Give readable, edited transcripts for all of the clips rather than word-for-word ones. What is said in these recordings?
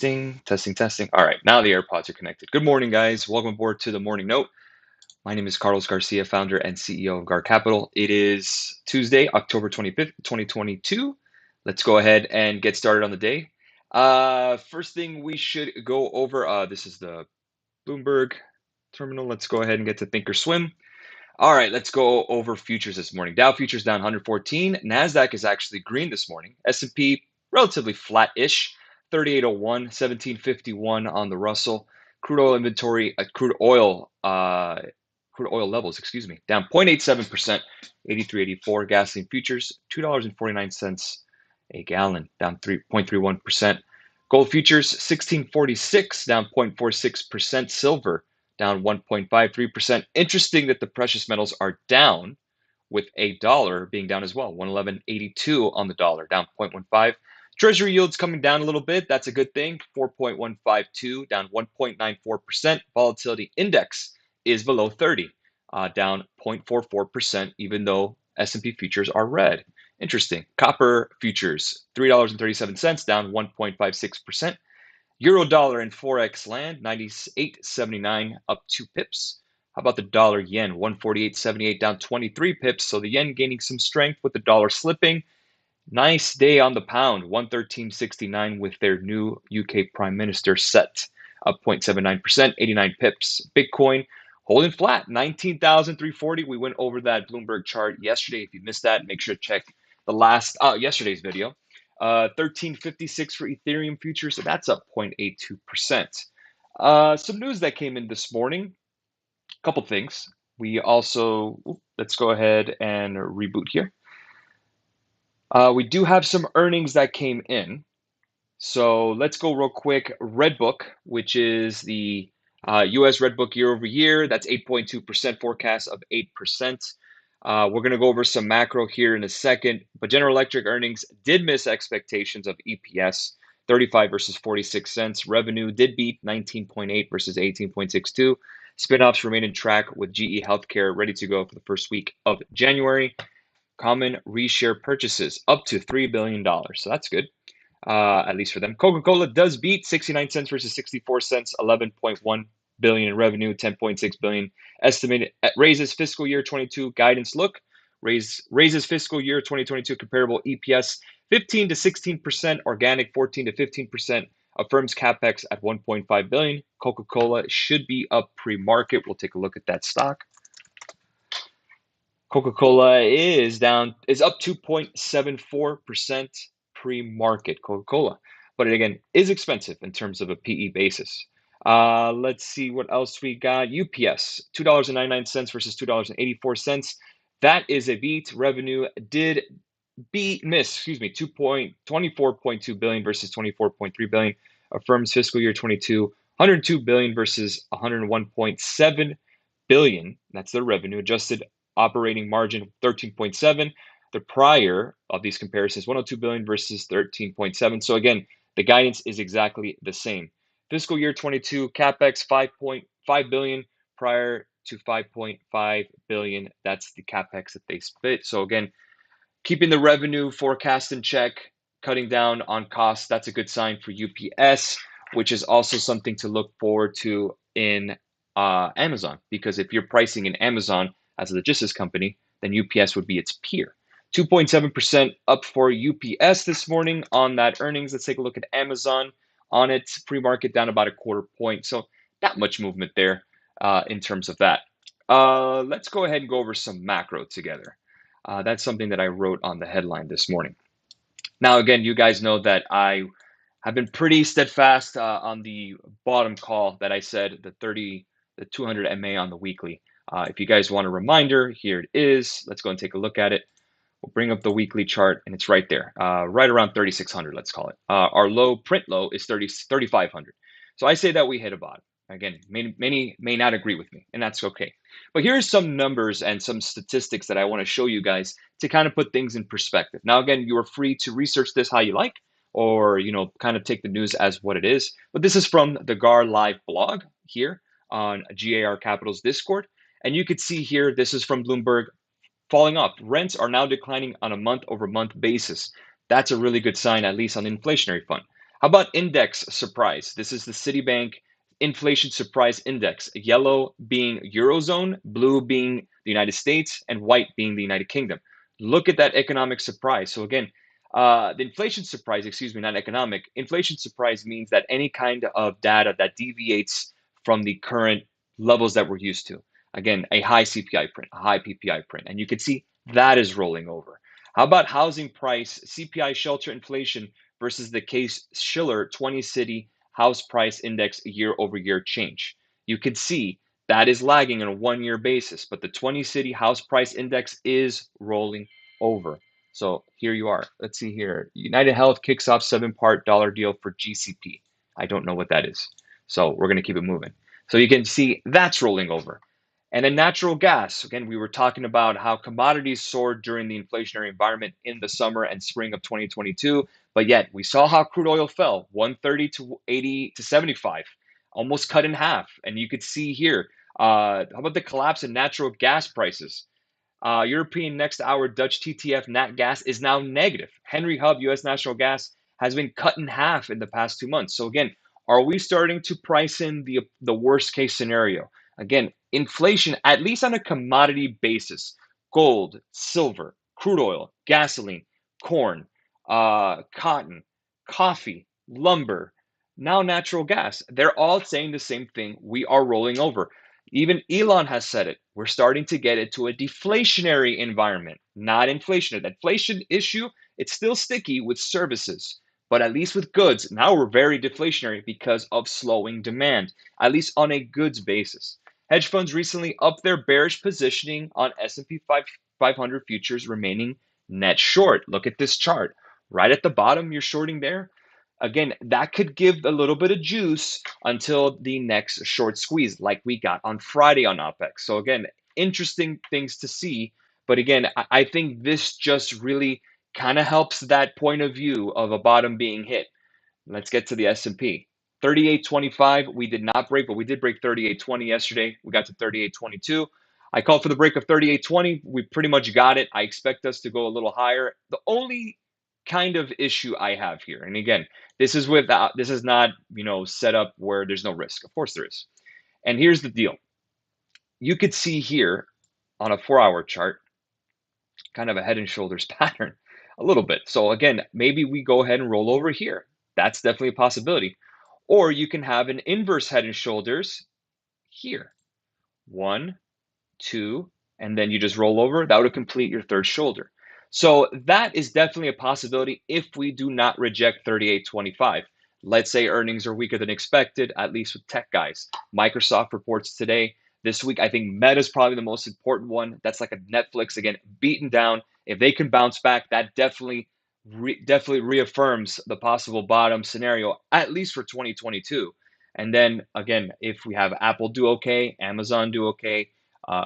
Testing. All right, now the AirPods are connected. Good morning, guys. Welcome aboard to the Morning Note. My name is Carlos Garcia, founder and CEO of GAR Capital. It is Tuesday, October 25th, 2022. Let's go ahead and get started on the day. First thing we should go over, this is the Bloomberg terminal. Let's go ahead and get to Thinkorswim. All right, let's go over futures this morning. Dow futures down 114. NASDAQ is actually green this morning. S&P relatively flat-ish, 3801, 1751 on the Russell. Crude oil inventory, crude oil levels, down 0.87%, 83.84. Gasoline futures, $2.49 a gallon, down 3.31%. Gold futures, 1646, down 0.46%. Silver, down 1.53%. Interesting that the precious metals are down, with a dollar being down as well, 111.82 on the dollar, down 0.15. Treasury yields coming down a little bit. That's a good thing. 4.152, down 1.94%. Volatility index is below 30, down 0.44%, even though S&P futures are red. Interesting. Copper futures, $3.37, down 1.56%. Euro dollar in Forex land, 98.79, up 2 pips. How about the dollar yen, 148.78, down 23 pips. So the yen gaining some strength with the dollar slipping. Nice day on the pound, 113.69 with their new UK Prime Minister set, up 0.79%, 89 pips. Bitcoin holding flat, 19,340. We went over that Bloomberg chart yesterday. If you missed that, make sure to check the yesterday's video. 1356 for Ethereum futures, so that's up 0.82%. Some news that came in this morning, a couple things. We also, let's go ahead and reboot here. We do have some earnings that came in. So let's go real quick. Redbook, which is the US Redbook year over year, that's 8.2% forecast of 8%. We're going to go over some macro here in a second, but General Electric earnings did miss expectations of EPS, 35 versus 46 cents. Revenue did beat 19.8 versus 18.62. Spinoffs remain in track with GE Healthcare ready to go for the first week of January. Common reshare purchases up to $3 billion. So that's good, at least for them. Coca-Cola does beat 69 cents versus 64 cents, 11.1 billion in revenue, 10.6 billion estimated. Raises fiscal year 22 guidance look. Raises fiscal year 2022 comparable EPS 15 to 16%, organic 14 to 15%. Affirms capex at 1.5 billion. Coca-Cola should be up pre-market. We'll take a look at that stock. Coca-Cola is up 2.74% pre-market. Coca-Cola, but it again is expensive in terms of a PE basis. Let's see what else we got. UPS, $2.99 versus $2.84. That is a beat. Revenue did miss, 24.2 billion versus 24.3 billion. Affirms fiscal year 22, 102 billion versus 101.7 billion. That's the revenue. Adjusted operating margin 13.7. The prior of these comparisons, 102 billion versus 13.7. So again, the guidance is exactly the same. Fiscal year 22 capex 5.5 billion prior to 5.5 billion. That's the capex that they split. So again, keeping the revenue forecast in check, cutting down on costs. That's a good sign for UPS, which is also something to look forward to in Amazon, because if you're pricing in Amazon as a logistics company, then UPS would be its peer. 2.7% up for UPS this morning on that earnings. Let's take a look at Amazon on its pre-market, down about a quarter point. So not much movement there in terms of that. Let's go ahead and go over some macro together. That's something that I wrote on the headline this morning. Now, again, you guys know that I have been pretty steadfast on the bottom call that I said, the 200 MA on the weekly. If you guys want a reminder, here it is. Let's go and take a look at it. We'll bring up the weekly chart, and it's right there, right around 3,600, let's call it. Our print low is 3,500. So I say that we hit a bottom. Again, many may not agree with me, and that's okay. But here's some numbers and some statistics that I want to show you guys to kind of put things in perspective. Now, again, you are free to research this how you like, or kind of take the news as what it is. But this is from the GAR Live blog here on GAR Capital's Discord. And you could see here, this is from Bloomberg, falling off. Rents are now declining on a month-over-month basis. That's a really good sign, at least on the inflationary front. How about index surprise? This is the Citibank inflation surprise index, yellow being Eurozone, blue being the United States, and white being the United Kingdom. Look at that economic surprise. So again, the inflation surprise, excuse me, not economic. Inflation surprise means that any kind of data that deviates from the current levels that we're used to. Again, a high CPI print, a high PPI print, and you can see that is rolling over. How about housing price, CPI shelter inflation versus the Case Shiller 20 city house price index year over year change? You can see that is lagging on a 1 year basis, but the 20 city house price index is rolling over. So here you are. Let's see here. United Health kicks off 7-part dollar deal for GCP. I don't know what that is. So we're going to keep it moving. So you can see that's rolling over. And then natural gas. Again, we were talking about how commodities soared during the inflationary environment in the summer and spring of 2022. But yet we saw how crude oil fell 130 to 80 to 75, almost cut in half. And you could see here, how about the collapse in natural gas prices? European next hour Dutch TTF nat gas is now negative. Henry Hub US natural gas has been cut in half in the past 2 months. So again, are we starting to price in the worst case scenario? Again, inflation, at least on a commodity basis, gold, silver, crude oil, gasoline, corn, cotton, coffee, lumber, now natural gas. They're all saying the same thing. We are rolling over. Even Elon has said it. We're starting to get into a deflationary environment, not inflation. That inflation issue, it's still sticky with services, but at least with goods, now we're very deflationary because of slowing demand, at least on a goods basis. Hedge funds recently upped their bearish positioning on S&P 500 futures, remaining net short. Look at this chart. Right at the bottom, you're shorting there. Again, that could give a little bit of juice until the next short squeeze, like we got on Friday on OPEX. So again, interesting things to see. But again, I think this just really kind of helps that point of view of a bottom being hit. Let's get to the S&P. 38.25, we did not break, but we did break 38.20 yesterday. We got to 38.22. I called for the break of 38.20. We pretty much got it. I expect us to go a little higher. The only kind of issue I have here, and again, this is without, this is not, set up where there's no risk. Of course there is. And here's the deal. You could see here on a 4-hour chart, kind of a head and shoulders pattern a little bit. So again, maybe we go ahead and roll over here. That's definitely a possibility. Or you can have an inverse head and shoulders here. 1, 2, and then you just roll over. That would complete your third shoulder. So that is definitely a possibility if we do not reject 38.25. Let's say earnings are weaker than expected, at least with tech guys. Microsoft reports today. This week, I think Meta is probably the most important one. That's like a Netflix, again, beaten down. If they can bounce back, that definitely reaffirms the possible bottom scenario, at least for 2022. And then again, if we have Apple do okay, Amazon do okay,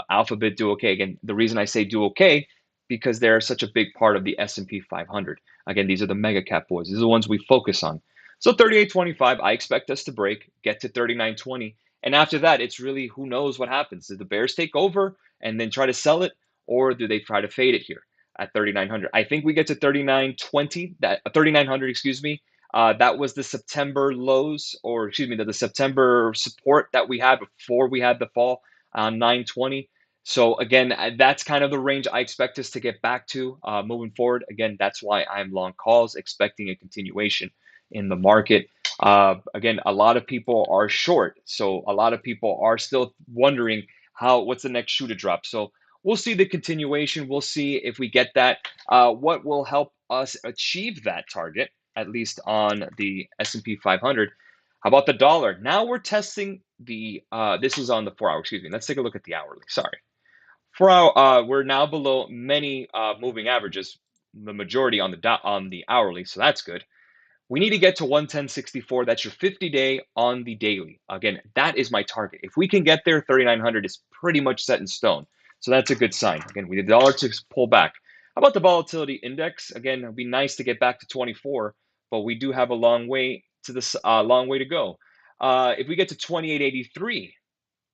Alphabet do okay. Again, the reason I say do okay because they're such a big part of the S&P 500. Again, these are the mega cap boys. These are the ones we focus on. So 38.25, I expect us to break, get to 39.20. And after that, it's really who knows what happens. Do the bears take over and then try to sell it, or do they try to fade it here at 3,900? I think we get to 39.20, that 3,900, excuse me. That was the September lows, or excuse me, the September support that we had before we had the fall on 920. So again, that's kind of the range I expect us to get back to moving forward. Again, that's why I'm long calls, expecting a continuation in the market. Again, a lot of people are short, so a lot of people are still wondering what's the next shoe to drop. So we'll see the continuation. We'll see if we get that. What will help us achieve that target, at least on the S&P 500? How about the dollar? Now we're testing this is on the 4-hour, excuse me. Let's take a look at the hourly. Sorry. 4-hour, we're now below many moving averages, the majority on the hourly, so that's good. We need to get to 110.64. That's your 50-day on the daily. Again, that is my target. If we can get there, 3,900 is pretty much set in stone. So that's a good sign. Again, we need the dollar to pull back. How about the volatility index? Again, it'd be nice to get back to 24, but we do have a long way to go. If we get to 28.83,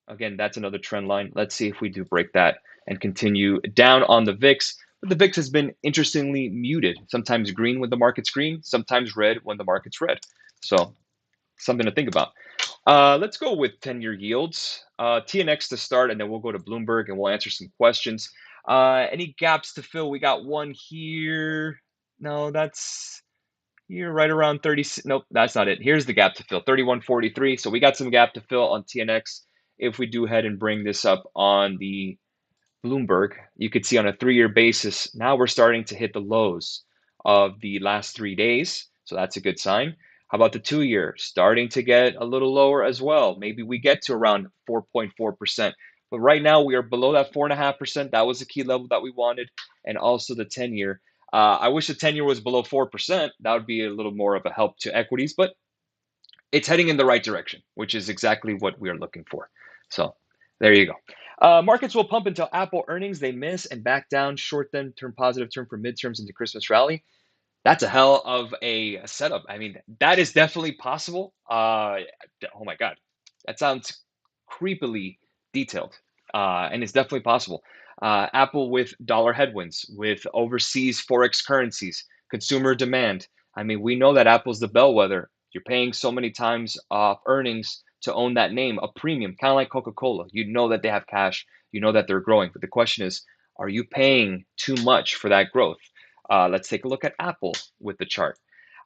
again, that's another trend line. Let's see if we do break that and continue down on the VIX. but the VIX has been interestingly muted. Sometimes green when the market's green, sometimes red when the market's red. So something to think about. Let's go with 10-year yields. TNX to start, and then we'll go to Bloomberg and we'll answer some questions. Any gaps to fill? We got one here. No, that's here right around 30. Nope, that's not it. Here's the gap to fill, 31.43. So we got some gap to fill on TNX. If we do head and bring this up on the Bloomberg, you could see on a 3-year basis, now we're starting to hit the lows of the last 3 days. So that's a good sign. How about the 2-year? Starting to get a little lower as well. Maybe we get to around 4.4%. But right now we are below that 4.5%. That was the key level that we wanted. And also the 10-year. I wish the 10-year was below 4%. That would be a little more of a help to equities, but it's heading in the right direction, which is exactly what we are looking for. So there you go. Markets will pump until Apple earnings. They miss and back down. Short then turn positive, turn for midterms into Christmas rally. That's a hell of a setup. I mean, that is definitely possible. Oh my God, that sounds creepily detailed, and it's definitely possible. Apple with dollar headwinds, with overseas forex currencies, consumer demand. I mean, we know that Apple's the bellwether. You're paying so many times off earnings to own that name, a premium, kind of like Coca-Cola. You know that they have cash. You know that they're growing. But the question is, are you paying too much for that growth? Let's take a look at Apple with the chart.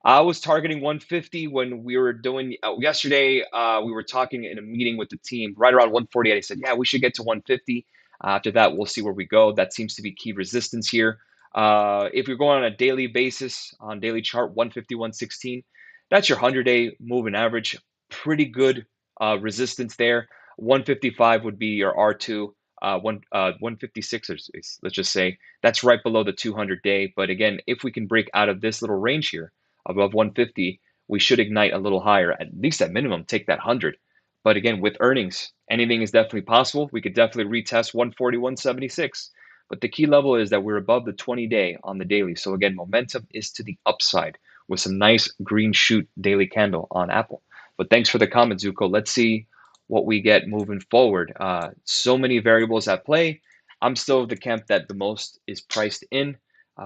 I was targeting 150 when we were doing yesterday. We were talking in a meeting with the team right around 148. I said, yeah, we should get to 150. After that, we'll see where we go. That seems to be key resistance here. If you're going on a daily basis, on daily chart, 150, 116, that's your 100-day moving average. Pretty good resistance there. 155 would be your R2. 156, let's just say, that's right below the 200-day. But again, if we can break out of this little range here above 150, we should ignite a little higher, at least at minimum, take that 100. But again, with earnings, anything is definitely possible. We could definitely retest 140, 176. But the key level is that we're above the 20-day on the daily. So again, momentum is to the upside with some nice green shoot daily candle on Apple. But thanks for the comment, Zuko. Let's see what we get moving forward. So many variables at play. I'm still of the camp that the most is priced in.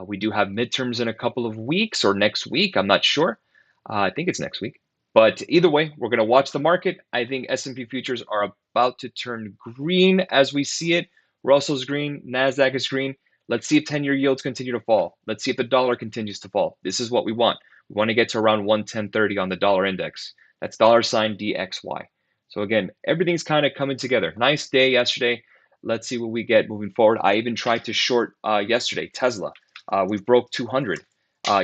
We do have midterms in a couple of weeks or next week. I'm not sure. I think it's next week. But either way, we're going to watch the market. I think S&P futures are about to turn green as we see it. Russell's green, NASDAQ is green. Let's see if 10-year yields continue to fall. Let's see if the dollar continues to fall. This is what we want. We want to get to around 110.30 on the dollar index. That's $DXY. So again, everything's kind of coming together. Nice day yesterday. Let's see what we get moving forward. I even tried to short yesterday, Tesla. We broke 200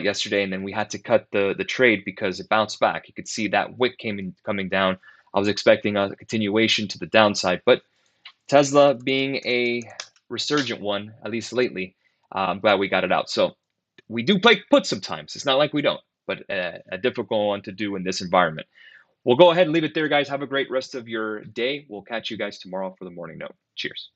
yesterday, and then we had to cut the trade because it bounced back. You could see that wick coming down. I was expecting a continuation to the downside, but Tesla being a resurgent one, at least lately, I'm glad we got it out. So we do play put sometimes. It's not like we don't, but a difficult one to do in this environment. We'll go ahead and leave it there, guys. Have a great rest of your day. We'll catch you guys tomorrow for the morning note. Cheers.